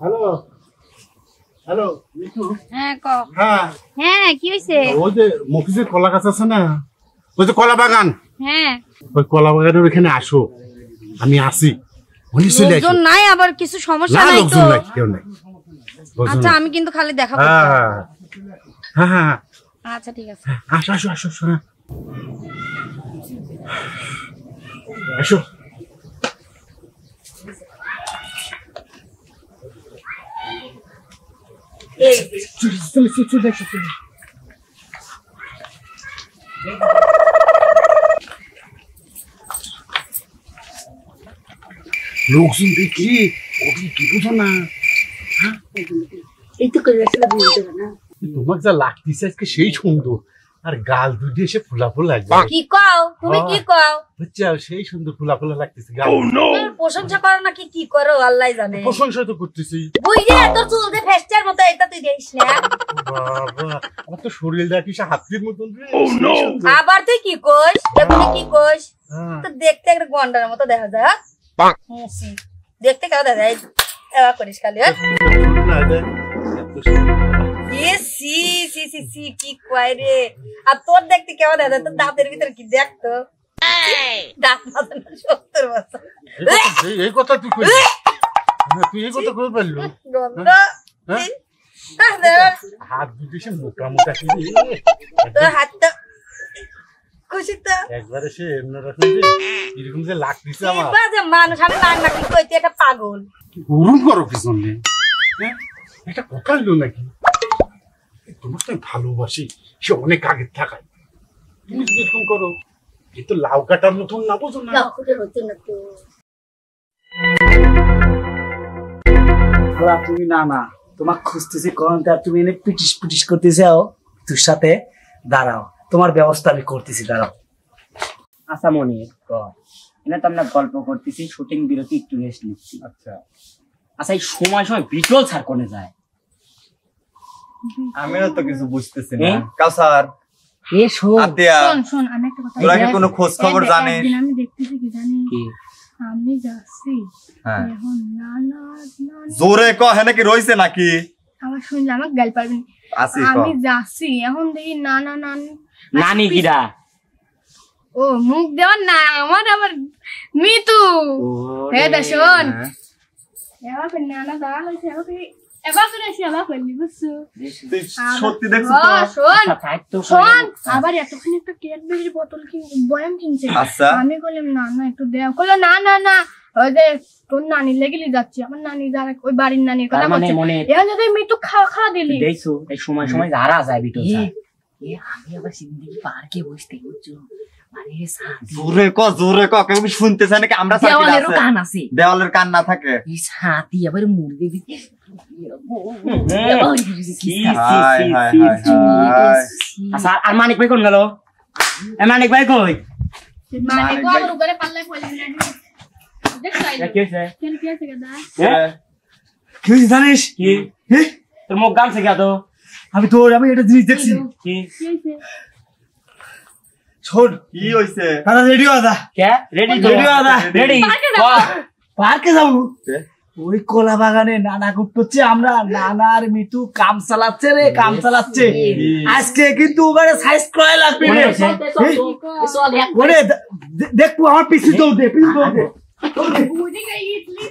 Hello hello Mithu. হ্যাঁ ক। হ্যাঁ হ্যাঁ কি হইছে? ওই যে মফিজের কলা গাছ আছে না, ওই যে কলা বাগান, হ্যাঁ ওই কলা বাগানের ওখানে আসো, আমি আসি। লোকজন নাই, আবার কিছু সমস্যা না, নাই তো? লোকজন নাই, কেউ নাই। আচ্ছা আমি কিন্তু খালি দেখা করব। হ্যাঁ হ্যাঁ হ্যাঁ আচ্ছা ঠিক আছে। আসো আসো আসো আসো, হ্যাঁ আসো। লোকজন দেখি ওটি কি বুঝো না, এই তো করে আসলে বুঝতে পারে না। তোমার যা লাগতেছে আজকে সেই সুন্দর, আর গাল দুটি এসে ফুলা ফুলা লাগবে। কি কও তুমি, কি কও? বুঝছো, সেই সুন্দর ফুলা ফুলা লাগতেছে গাল। প্রশংসা করো নাকি কি করো আল্লাহই জানে। প্রশংসা তো করতেছি। বুঝলি তোর চুল যে ফেস্টার মতো, এটা তুই দেখিস না? বাবা আমার তো শরীরটা কি হাতির মতন রে। আবার তুই কি কইস? এগুলি কি কইস? তো দেখতে একটা গন্ডার মতো দেখা যায়। দেখতে কেমন দেখা যায়? এবার করিস খালি। কি কয় রে? আর তোর দেখতে কেমন দেখা যায়? তোর দাঁতের ভিতরে কি দেখতো? দাঁত মাথা 70 বছর। এই কথা তুই কইলি? তুই এই কথা কই পারলি? গন্ধ। হাত দুটি সে মোটা মোটা কি রে? তোর হাতটা খুশি তো? একবারে সে এমনরকম যে এরকম যে লাগতেছে আমার। বাজে মানুষ, আমি নাক নাকি কইতে একটা পাগল। গরম করো কি জন্য? হ্যাঁ এটা কথা হলো নাকি? তোমার তো ভালোবাসি, সে অনেক আগের থাকায়। তুমি যদি এরকম করো, এ তো লাউ কাটার মতন না, বোঝো না? হচ্ছে না তো। তুমি না না তোমার খুঁজতেছি কোন, তুমি এনে পিটিস পিটিস করতেছাও, তোর সাথে দাঁড়াও, তোমার ব্যবস্থা আমি করতেছি, দাঁড়াও। আচ্ছা মনির, এনে তো আমরা গল্প করতেছি, শুটিং বিরতি একটু রেস্ট নিচ্ছি। আচ্ছা আচ্ছা এই সময় সময় বিটল ছাড় কোনে যায়? আমিও তো কিছু বুঝতেছি না। কাউসার এ শোন আতিয়া, শোন আমি একটা কথা তোরা কি কোনো খোঁজ খবর জানিস? একদিন আমি দেখতেছি কি জানি, কি আমি যাচ্ছি হ্যাঁ এখন না জোরে ক, হ্যাঁ নাকি রইছে নাকি? আমার শুনলে আমাকে গাল পারবেন। আসি ক। আমি যাচ্ছি এখন দেখি না নানি কিরা? ও মুখ দেওয়ার না আমার, আবার মিতু। হ্যাঁ দা শোন, এবার নানা দাঁড়াল হয়েছে, এবার করে এসে আবার করলি, বুঝছো? তুই সত্যি দেখছিস তো? শোন আচ্ছা, থাক তো, শোন, আবার এতক্ষণ একটা ক্যাডবেরির বোতল বয়াম কিনছে। আচ্ছা। আমি বললাম না না একটু দেও, বললো না না না ওই যে তোর নানি লেগেলি যাচ্ছে, আমার নানি যারা ওই বাড়ির নানির কথা তার মানে বলছে। মনে এখন যদি মিতু খাওয়া দিলি দেখছো এই সময় সময় যারা যায় বিটল ছাড়। আমি আবার সিন্দিকি পার্কে বসতে, বুঝছো? মানে জোরে ক, জোরে ক, কেউ কি শুনতেছে নাকি? আমরা সাথে দেওয়ালেরও আছে, কান আছে, দেওয়ালের কান না থাকে। এই ছাতি আবার মুরগি দিতে। High high high high. আচ্ছা আর মানিক ভাই কোন গেল? মানিক ভাই কই? মানে গো আমার উপরে পাল্লাই পড়লি না দেখছো? কি হয়েছে? কেন কি আছে গাদা? কি হয়েছে জানিস? কি তোর মুখ গামছে কে? তো আমি এটা জিনিস দেখছি। কি কি হইছে? শোন, কি হইছে? দাদা রেডি দাদা, কে রেডি? তো রেডি দাদা, রেডি। পার্কে যাবো। ওই কলা বাগানে নানা করছে, আমরা নানার মিতু কাম চালাচ্ছে রে, কাম চালাচ্ছে। আজকে কিন্তু ওখানে সাইজ করা লাগবে রে। ওরে দেখবো আমার পিছু দৌড় দে, পিছু দৌড় দে। বুঝি গই ইডলি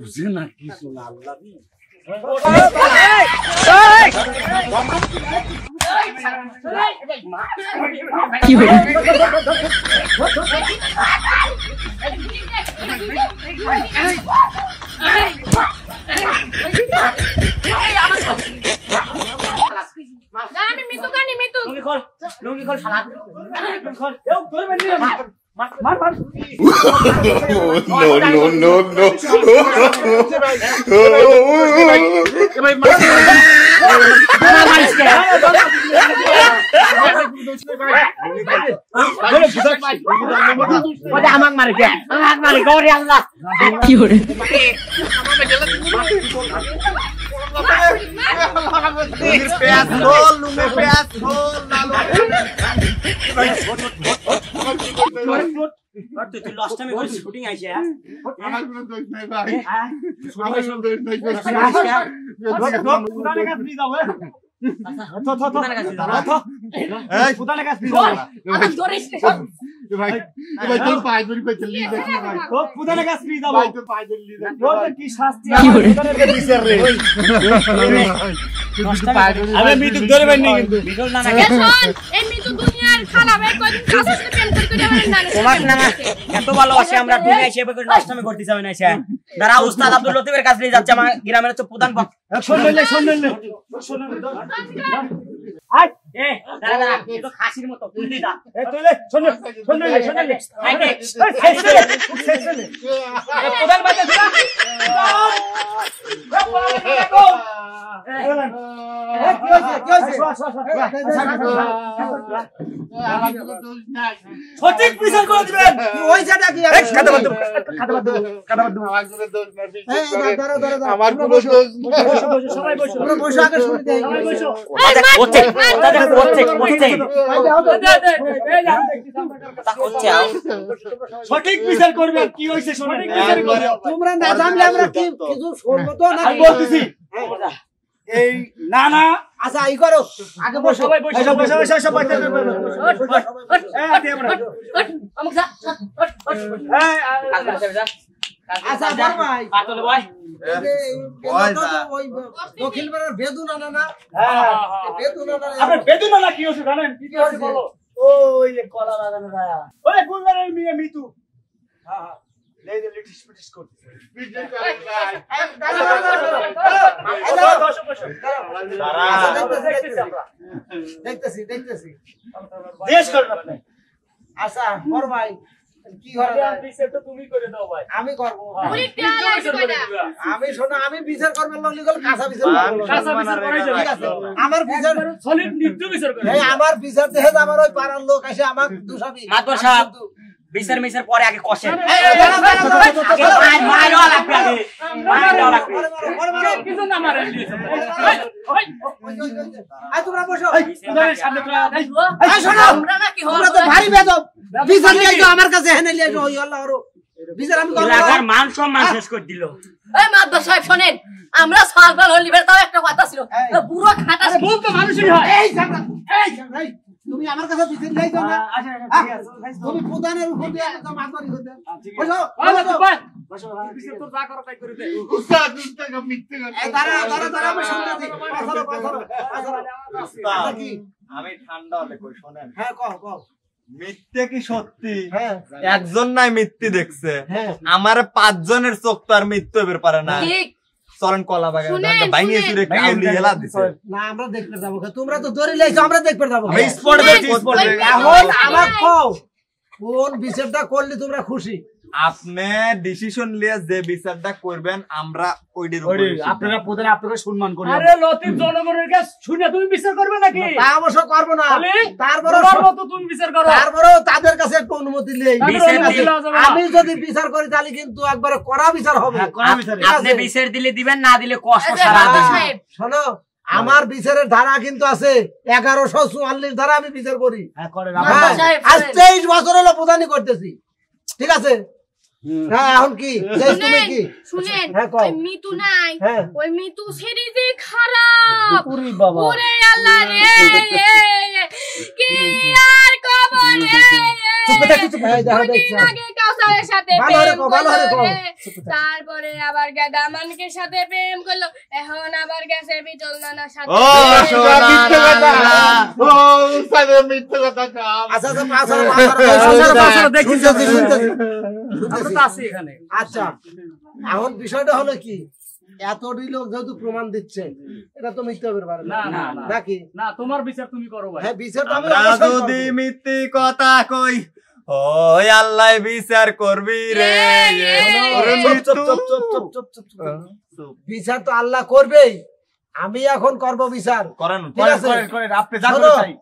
বুঝে না কিছু না, আল্লাহ দি। কি হলো? আমি মিতু কানি মিতু লুঙ্গি খোল শালা। খোল ধরে বেঁধে মার মার মার। No. আমাক মারে কে? আমাক মারে গরে আল্লাহ। কি হরে? তুই লস্ট টাইমে করে শুটিং আইছে আমার কোনো দোষ নাই ভাই শুটিং আমার কোনো দোষ নাই পুরানে কাজ প্লিজ যাও এই পুরানে কাজ প্লিজ যাও আমার ধরিস ভাই ভাই তোর পায়ে ধরে কই চলি ভাই তো পুরানে কাজ প্লিজ যাও ভাই তোর পায়ে ধরে লি তোর কি শাস্তি পুরানে কাজ বিচার রে আমি মিটুক ধরে বাইনি কিন্তু বিটল না শোন এই মিতু দুনিয়ার খারাপ এই কদিন কাছে প্রেম করতে যাবেন না তোমার না এত ভালোবাসি আমরা দুনিয়া হিসেবে করে লস্ট টাইমে করতে যাবে না এসে দাঁড়া উস্তাদ আব্দুল লতিফের কাছে নিয়ে যাচ্ছে আমার গ্রামের হচ্ছে প্রধান শুন লইলে আই এ দাঁড়া দাঁড়া এই তো খাসির মতো তুই দা এ তুইলে শুন লইলে প্রধান বাজে দিবা সঠিক বিচার করে দিবেন ওই জায়গা কি আমার কোনো দোষ সবাই বসো বসে আগে শুনে দেই হচ্ছে সঠিক বিচার করবেন কি হইছে সঠিক বিচার করবেন তোমরা না জানলে আমরা কি কিছু শুনবো তো না আমি বলতেছি এই না না আচ্ছা এই করো আগে বসো সবাই বসো সব বাইতে করবেন এই আটি আমরা আমুক যা আচ্ছা ভাই পাতলে ভাই ওই দক্ষিণ পাড়ার বেদুনা না হ্যাঁ বেদুনা না আপনি বেদনা না কি হইছে জানেন কি হইছে বলো ওই যে কলা বাগানে দাঁড়া ওই গুলজারের মেয়ে মিতু হ্যাঁ হ্যাঁ লেই দে লিটিস পিটিস করতেছে দেখতেছি দেশ করেন আপনি আচ্ছা বড় ভাই কি করে তুমি করে দাও ভাই আমি করবো পুরি টিয়া লাগছে কয়টা আমি শোনো আমি বিচার করবেন লগলি গেল কাঁচা বিচার কাঁচা বিচার করাই যাবে। ঠিক আছে আমার বিচার সলিড নিত্য বিচার করে এই আমার বিচার দেখে যে আমার ওই পাড়ার লোক এসে আমার দুসাবি মাতবর সাহেব বিচার মিচার পরে আগে কষেন কিছু না মারেন তোমরা বসো সামনে এই শোনো আমরা না কি তোমরা তো ভারী বেদব বিচার নিয়ে আইছো আমার কাছে হেনে নিয়ে আইছো ওই আল্লাহ ওর বিচার আমি করব এলাকার মান সম্মান শেষ করে দিল এই মাদ্দর সাহেব শুনেন আমরা সালবাল হলিবের তাও একটা কথা ছিল পুরো খাটা ভুল তো মানুষই হয় এই সামনে এই তুমি আমার কাছে বিচার নিয়ে আইছো না আচ্ছা ঠিক আছে তুমি প্রধানের উপর দিয়ে একদম মাতবাড়ি হতে বসো বসো বিচার তো যা করো তাই করে দে উস্তাদ মিথ্যে এই দাঁড়া আমি শুনতেছি পাছালো কি আমি ঠান্ডা হলে কই শোনেন হ্যাঁ কও মিথ্যে কি সত্যি হ্যাঁ একজন নাই মিথ্যে দেখছে হ্যাঁ আমার 5 জনের চোখ তো আর মিথ্যে বের পারে না ঠিক চলেন কলা বাগানে শুনেন, ভাঙিয়ে শুনেন। চুরে কাউলি হেলা দিছে না আমরা দেখতে যাবো তোমরা তো দড়ি লাইছো আমরা দেখতে যাবো আমি স্পট দেখছি স্পট এখন আমার কও কোন বিচারটা করলে তোমরা খুশি আপনি ডিসিশন নিয়ে যে বিচারটা করবেন আমরা ওইটির উপর আপনারা প্রধান আপনাকে সম্মান করি আরে লতিফ জনগণের কাছে শুনে তুমি বিচার করবে নাকি তা অবশ্য করবো না তারপরে মতো তুমি বিচার করো তারপরে তাদের কাছে একটু অনুমতি নেই আমি যদি বিচার করি তাহলে কিন্তু একবারে কড়া বিচার হবে আপনি বিচার দিলে দিবেন না দিলে কষ্ট সারা মাদ্দর দিন। সাহেব শোনো আমার বিচারের ধারা কিন্তু আছে 1144 ধারা আমি বিচার করি মাদ্দর সাহেব আজ 23 বছর হলো প্রধানই করতেছি ঠিক আছে হ্যাঁ এখন কি তুমি কি শুনেন হ্যাঁ, কও। ওই মিতু নাই হ্যাঁ। ওই মিতু সিরিজে খারাপ পুরি বাবা ওরে আল্লাহ রে কি আর খবর রে এই দেখো দেখছো আগে কাউসারের সাথে ভালো রে প্রেম কও, ভালো রে করলো কও। রে। তারপরে আবার গাদামানকে সাথে প্রেম করলো এখন আবার গেছে বিটল নানার সাথে ও মিথ্যে কথা সোনা ও উস্তাদ মিথ্যে কথা কাম আচ্ছা পাছালো শুনতেছি আমরা তো আছি এখানে আচ্ছা এখন বিষয়টা হলো কি এতটি লোক যেহেতু প্রমাণ দিচ্ছে এটা তো মিথ্যে হতে পারে না, না, না। নাকি না তোমার বিচার তুমি করো ভাই হ্যাঁ বিচার তো আমি আমরা অবশ্যই যদি করবো। মিথ্যে কথা কই ওই আল্লাহ বিচার করবি রে ওরে মৃত্যু। বিচার তো আল্লাহ করবেই আমি এখন করব বিচার করেন ঠিক আছে আপনি যা শোনো, করে চাই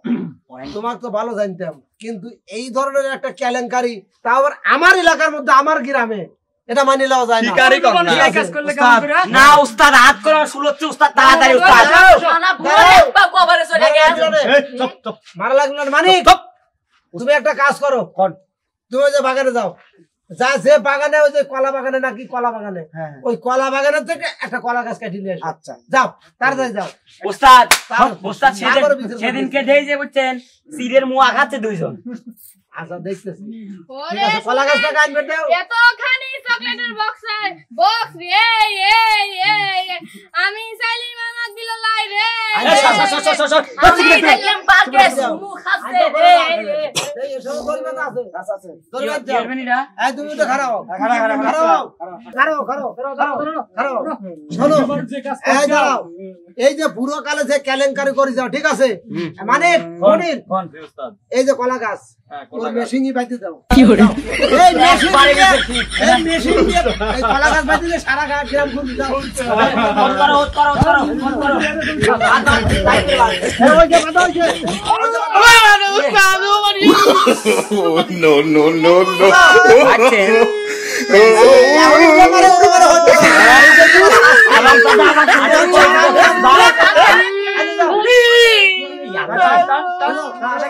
তোমার তো ভালো জানতাম কিন্তু এই ধরনের একটা কেলেঙ্কারি তাও আবার আমার এলাকার মধ্যে আমার গ্রামে এটা মানি লওয়া যায় না শিকারি কর না। এই কাজ করলে কেমন করে না উস্তাদ হাত করে শুলোচ্ছে উস্তাদ তাড়াতাড়ি উস্তাদ না ভুলে বা কভারে চলে গেছে মারা লাগলো না মানিক তুমি একটা কাজ করো তুমি ওই যে বাগানে যাও, যা যে বাগানে ওই যে কলা বাগানে নাকি কলা বাগানে, ওই কলা বাগানের থেকে একটা কলা গাছ কাটি নিয়ে আসো। আচ্ছা যাও, তাড়াতাড়ি যাও। ওস্তাদ ওস্তাদ সেদিনকে দেই যে বুঝছেন সিরের মুখ আঘাতে দুইজন। আচ্ছা দেখতেছি, ওরে ঠিক আছে, কলা গাছটা কাটবে দাও। এতখানি চকলেটের বক্স রে আমি চাইলি মামা দিল লাই রে আমি দেখলাম পার্কে মুখ হাসছে রে। এই এসব করবে না আছে। আচ্ছা আছে, করবে কি যাও। করবেন এরা? এই তুমি তো খারাপ শোনো, এই দাঁড়াও, এই যে বুড়ো কালে যে কেলেঙ্কারি করে যাও, ঠিক আছে, মানে মনির, এই যে কলা গাছ ওর মেশিনই বাইতে দাও। এই মেশিন দিয়ে, এই মেশিন দিয়ে এই কলা গাছ বাইতে দিয়ে সারা গ্রাম ঘুরে যাও। করো ওই যে বাধা হইছে, No, no, no, no. আচ্ছা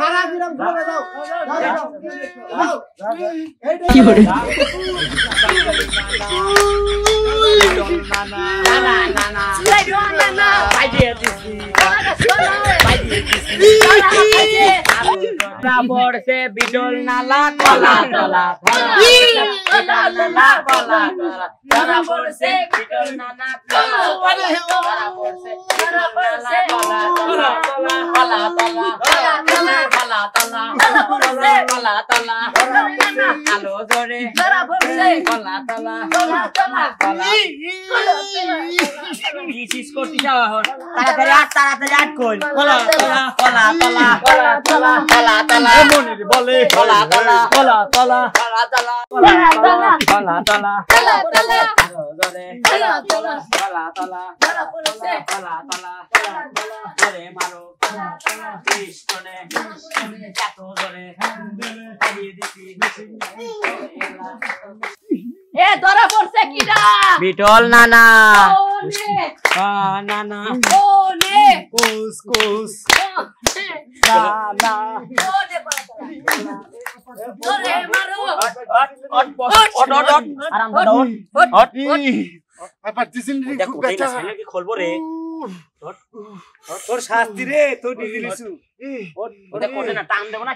সারা গ্রাম ঘুরে যাও। কি করে পড়ছে বিটল নালা কলা তলা নালা কলা তলা পড়ছে বিটল নালা কলা পড়ছে কলা তলা কলা তলা কলা তলা কলা তলা আলো জোরে কলা তলা কলা কি চিজ করতে যাও এখন তাড়াতাড়ি আট কই কলা তলা কলা তলা কলা তলা কলা তলা মনির বলে কলা তলা কলা তলা কলা তলা কলা তলা কলা তলা কলা তলা জোরে কলা তলা কলা তলা কলা তলা জোরে মারো কৃষ্ণনে এত জোরে হারিয়ে দিছি এ ধরা পড়ছে কিডা? বিটল নানা ওলে নানা ওলে কুস কুস নানা ওলে ধরে মারো। আরাম দাও আর পারতেছি না রে, এটা খুব কোথায় ব্যথা। না কি খুলবো রে তোর শাস্তি রে, তোর ডিগ্রি লিসু। ওটা কোটে না টান দেব না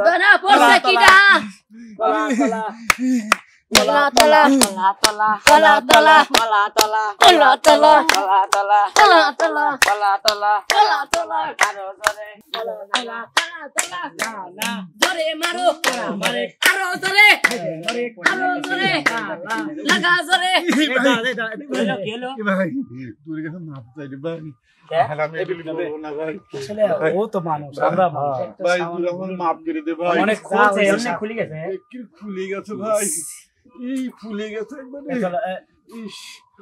ধরা পড়ছে কিডা? কলা কলা তলা তলা কলা তলা কলা তলা কলা তলা কলা তলা কলা তলা কলা তলা কলা তলা কলা তলা আরো জোরে কলা তলা ধরে মারো আরো ধরে আরো ধরে লাগা ধরে। কেলো ভাই তোর কাছে মাপ চাই রে ভাই। আর আমি এগুলি বলবো না ভাই। ও তো মানুষ, আমরা ভাই তুই আমার মাপ করে দে ভাই। অনেক খুলছে অনেক খুলে গেছে কি ফুলে গেছে ভাই, এই ফুলে গেছে একবারে। ইস,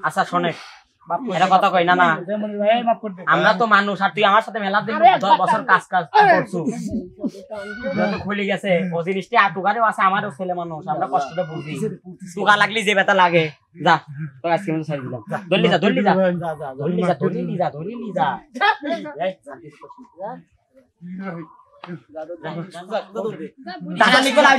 আচ্ছা শোনে এটা কথা কই না না আমরা তো মানুষ আর তুই আমার সাথে মেলা দিন 10 বছর কাজ করছু যত খুলে গেছে ও জিনিসটা আতুগারেও আছে আমারও ছেলে মানুষ আমরা কষ্টটা বুঝি টুকা লাগলি যে ব্যথা লাগে যা তো আজকে মনে ছাড়ি দিলাম ধরলি যা ধরলি যা ধরলি যা ধরলি যা ধরলি যা দাদা নিকোলা